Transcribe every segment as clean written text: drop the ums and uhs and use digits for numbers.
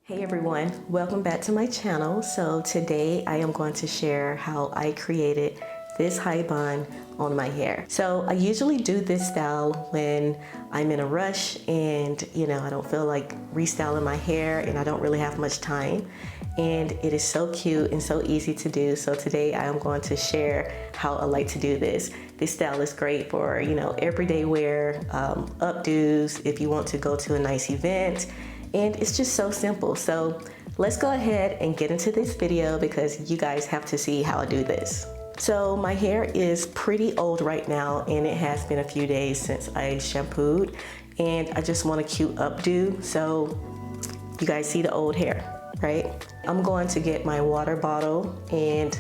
Hey everyone, welcome back to my channel. So today I am going to share how I created this high bun on my hair. So I usually do this style when I'm in a rush and I don't feel like restyling my hair and I don't really have much time. And it is so cute and so easy to do. So today I am going to share how I like to do this. This style is great for, everyday wear, updos, if you want to go to a nice event. And it's just so simple. So let's go ahead and get into this video because you guys have to see how I do this. So my hair is pretty old right now and it has been a few days since I shampooed and I just want a cute updo. So you guys see the old hair, right? I'm going to get my water bottle and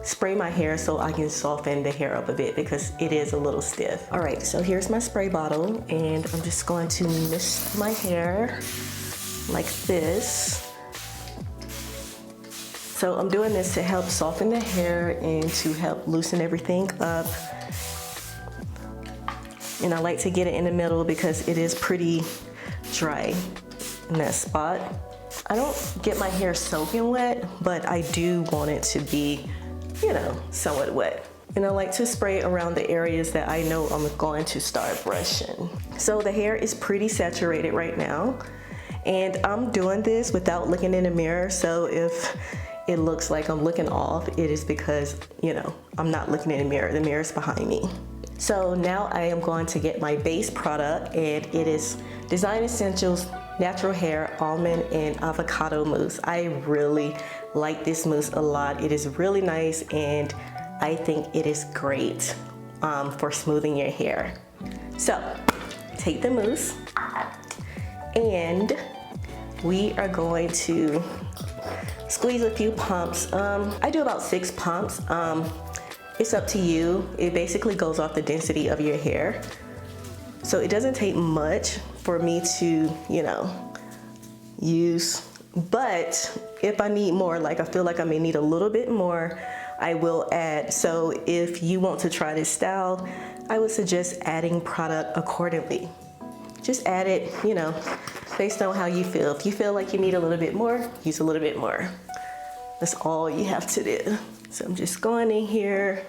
spray my hair so I can soften the hair up a bit because it is a little stiff. All right, so here's my spray bottle and I'm just going to mist my hair like this. So I'm doing this to help soften the hair and to help loosen everything up. And I like to get it in the middle because it is pretty dry in that spot. I don't get my hair soaking wet, but I do want it to be somewhat wet. And I like to spray around the areas that I know I'm going to start brushing. So the hair is pretty saturated right now. And I'm doing this without looking in the mirror. So if it looks like I'm looking off, it is because, I'm not looking in the mirror. The mirror is behind me. So now I am going to get my base product and it is Design Essentials Natural Hair Almond and Avocado Mousse. I really like this mousse a lot. It is really nice and I think it is great for smoothing your hair. So take the mousse and we are going to squeeze a few pumps. I do about 6 pumps. It's up to you. It basically goes off the density of your hair. So it doesn't take much for me to, use. But if I need more, like I feel like I may need a little bit more, I will add. So if you want to try this style, I would suggest adding product accordingly. Just add it, based on how you feel. If you feel like you need a little bit more, use a little bit more. That's all you have to do. So I'm just going in here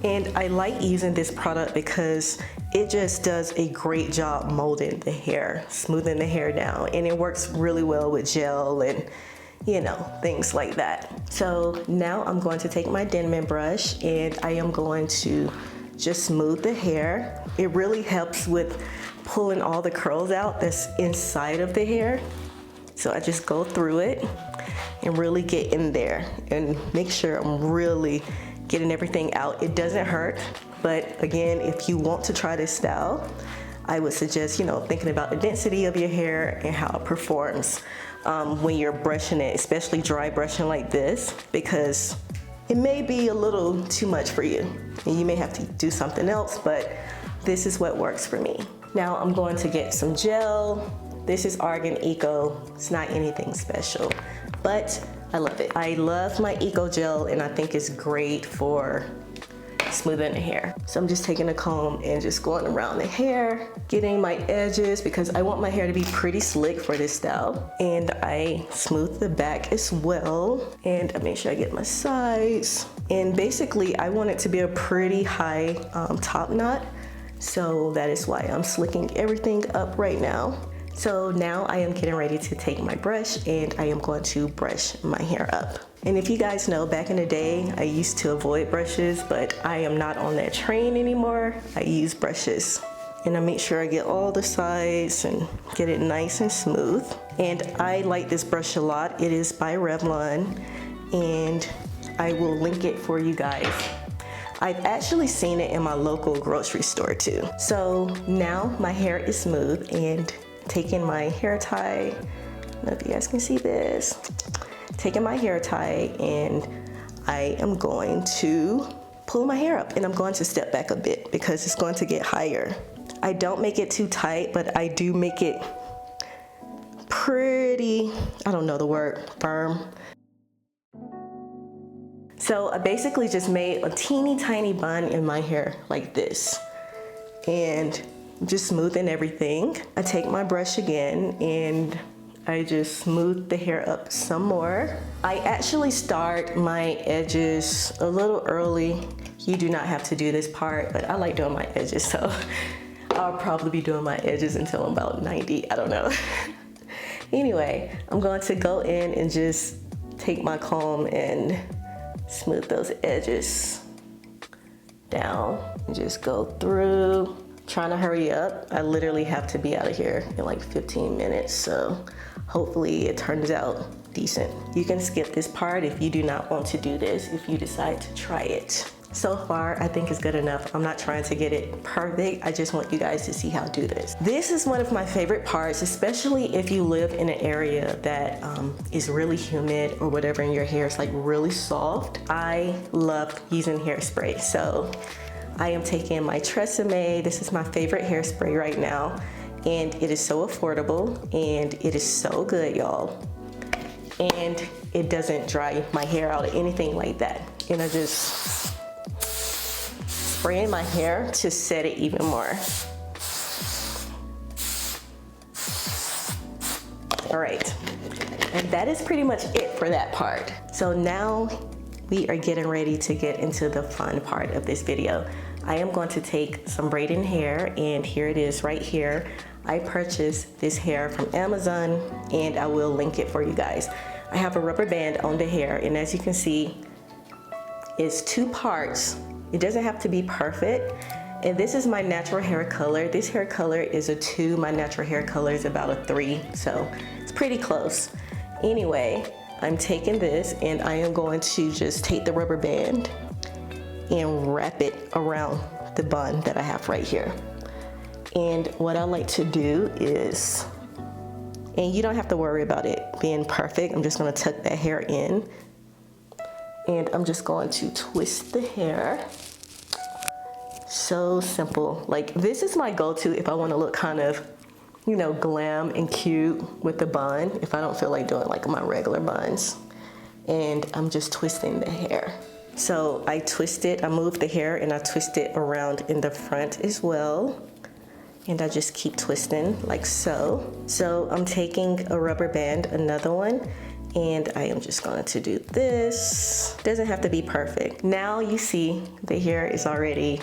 and I like using this product because it just does a great job molding the hair, smoothing the hair down, and it works really well with gel and things like that. So now I'm going to take my Denman brush and I am going to just smooth the hair. It really helps with pulling all the curls out that's inside of the hair. So I just go through it and really get in there and make sure I'm really getting everything out. It doesn't hurt, but again, if you want to try this style, I would suggest, thinking about the density of your hair and how it performs when you're brushing it, especially dry brushing like this, because it may be a little too much for you and you may have to do something else, but this is what works for me. Now I'm going to get some gel. This is Argan Eco. It's not anything special, but I love it. I love my Eco Gel and I think it's great for smoothing the hair. So I'm just taking a comb and just going around the hair, getting my edges because I want my hair to be pretty slick for this style. And I smooth the back as well. And I make sure I get my sides. And basically I want it to be a pretty high top knot. So that is why I'm slicking everything up right now. So now I am getting ready to take my brush and I am going to brush my hair up. And if you guys know, back in the day, I used to avoid brushes, but I am not on that train anymore. I use brushes and I make sure I get all the sides and get it nice and smooth. And I like this brush a lot. It is by Revlon and I will link it for you guys. I've actually seen it in my local grocery store too. So now my hair is smooth and taking my hair tie, I don't know if you guys can see this, taking my hair tie and I am going to pull my hair up and I'm going to step back a bit because it's going to get higher. I don't make it too tight, but I do make it pretty, I don't know the word, firm. So I basically just made a teeny tiny bun in my hair like this and just smoothing everything. I take my brush again and I just smooth the hair up some more. I actually start my edges a little early. You do not have to do this part, but I like doing my edges, so I'll probably be doing my edges until I'm about 90, I don't know. Anyway, I'm going to go in and just take my comb and smooth those edges down and just go through. Trying to hurry up. I literally have to be out of here in like 15 minutes, so hopefully it turns out decent. You can skip this part if you do not want to do this, if you decide to try it. So far, I think it's good enough. I'm not trying to get it perfect. I just want you guys to see how to do this. This is one of my favorite parts, especially if you live in an area that is really humid or whatever, and your hair is like really soft. I love using hairspray. So I am taking my Tresemme. This is my favorite hairspray right now. And it is so affordable and it is so good, y'all. And it doesn't dry my hair out or anything like that. And I just spray in my hair to set it even more. All right, and that is pretty much it for that part. So now we are getting ready to get into the fun part of this video. I am going to take some braiding hair, and here it is right here. I purchased this hair from Amazon, and I will link it for you guys. I have a rubber band on the hair, and as you can see, it's 2 parts. It doesn't have to be perfect. And this is my natural hair color. This hair color is a 2. My natural hair color is about a 3. So it's pretty close. Anyway, I'm taking this and I am going to just take the rubber band and wrap it around the bun that I have right here. And what I like to do is, and you don't have to worry about it being perfect. I'm just gonna tuck that hair in. And I'm just going to twist the hair. So simple. Like, this is my go-to if I want to look kind of, you know, glam and cute with the bun, if I don't feel like doing like my regular buns. And I'm just twisting the hair. So I twist it, I move the hair and I twist it around in the front as well. And I just keep twisting like so. So I'm taking a rubber band, another one, and I am just going to do this. Doesn't have to be perfect. Now you see the hair is already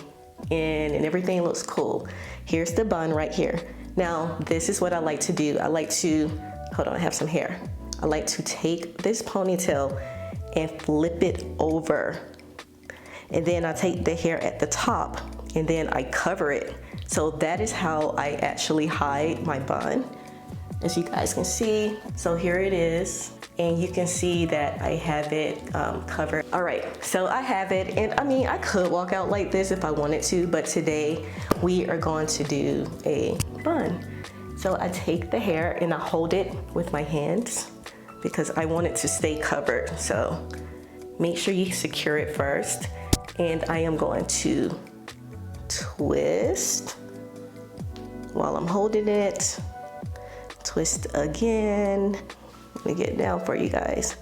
in and everything looks cool. Here's the bun right here. Now this is what I like to do. I like to, hold on, I have some hair. I like to take this ponytail and flip it over. And then I take the hair at the top and then I cover it. So that is how I actually hide my bun, as you guys can see. So here it is. And you can see that I have it covered. All right, so I have it, and I mean, I could walk out like this if I wanted to, but today we are going to do a bun. So I take the hair and I hold it with my hands because I want it to stay covered. So make sure you secure it first. And I am going to twist while I'm holding it. Twist again. Let me get down for you guys.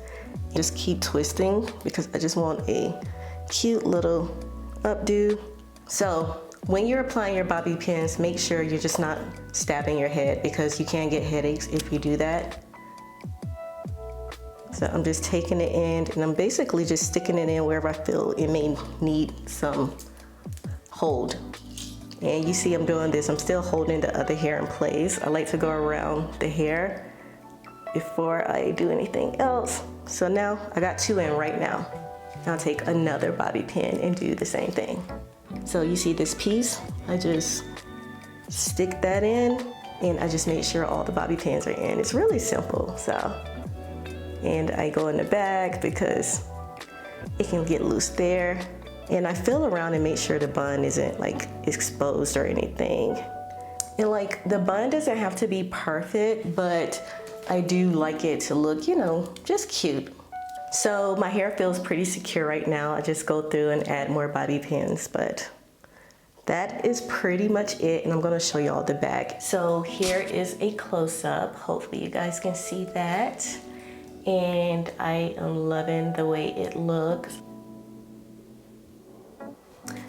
Just keep twisting because I just want a cute little updo. So when you're applying your bobby pins, make sure you're just not stabbing your head because you can get headaches if you do that. So I'm just taking it in and I'm basically just sticking it in wherever I feel it may need some hold. And you see I'm doing this, I'm still holding the other hair in place. I like to go around the hair before I do anything else. So now I got 2 in right now. I'll take another bobby pin and do the same thing. So you see this piece, I just stick that in and I just make sure all the bobby pins are in. It's really simple, so. And I go in the back because it can get loose there. And I feel around and make sure the bun isn't like exposed or anything. And like the bun doesn't have to be perfect, but I do like it to look, you know, just cute. So my hair feels pretty secure right now. I just go through and add more bobby pins, but that is pretty much it. And I'm gonna show y'all the back. So here is a close-up. Hopefully you guys can see that. And I am loving the way it looks.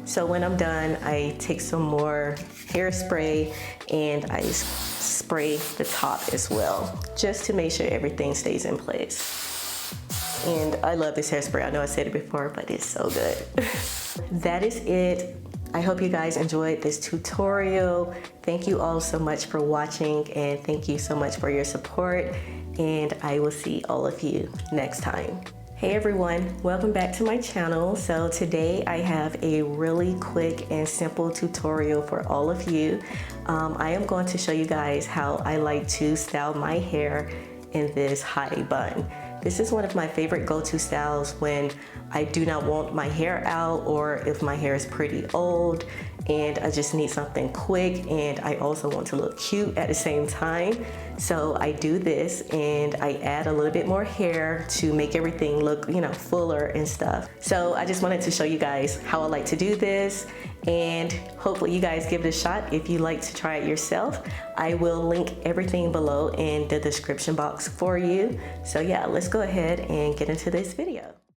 So when I'm done, I take some more hairspray and I spray the top as well, just to make sure everything stays in place. And I love this hairspray. I know I said it before, but it's so good. That is it. I hope you guys enjoyed this tutorial. Thank you all so much for watching, and thank you so much for your support. And I will see all of you next time. Hey everyone, welcome back to my channel. So today I have a really quick and simple tutorial for all of you. I am going to show you guys how I like to style my hair in this high bun. This is one of my favorite go-to styles when I do not want my hair out, or if my hair is pretty old and I just need something quick and I also want to look cute at the same time. So I do this and I add a little bit more hair to make everything look, you know, fuller and stuff. So I just wanted to show you guys how I like to do this, and hopefully you guys give it a shot if you like to try it yourself. I will link everything below in the description box for you. So yeah, let's go ahead and get into this video.